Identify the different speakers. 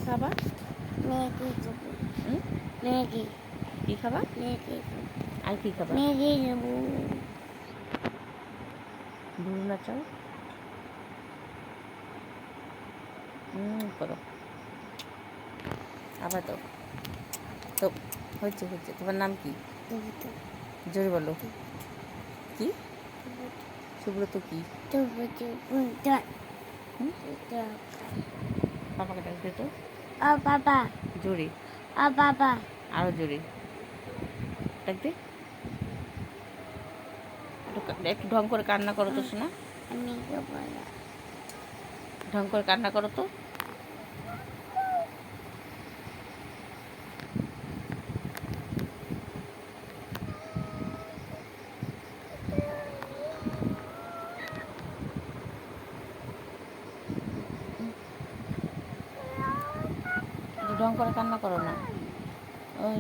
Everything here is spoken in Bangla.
Speaker 1: খাবা?
Speaker 2: ম্যাগি খাবো।
Speaker 1: হুম?
Speaker 2: ম্যাগি
Speaker 1: কি খাবা?
Speaker 2: ম্যাগি খাবো।
Speaker 1: আর কি খাবা?
Speaker 2: ম্যাগি খাবো।
Speaker 1: ভুরু নাচাও। করো। আবার তো তো হচ্ছে হচ্ছে। তোমার নাম কি?
Speaker 2: টুবুটু
Speaker 1: জোরে বলো। কি? সুব্রত কি?
Speaker 2: টুবুটু বুটা
Speaker 1: হুম?
Speaker 2: বুটা।
Speaker 1: পাপাকে ডাক দে তো।
Speaker 2: ও বাবা
Speaker 1: জোরে।
Speaker 2: ও বাবা
Speaker 1: আরও জোরে ডাক দে। একটু ঢং করে কান্না করো তো শোনা।
Speaker 2: আমি খাবো না।
Speaker 1: ঢং করে কান্না করো তো। একটু ঢং করে কান্না করো না। ওই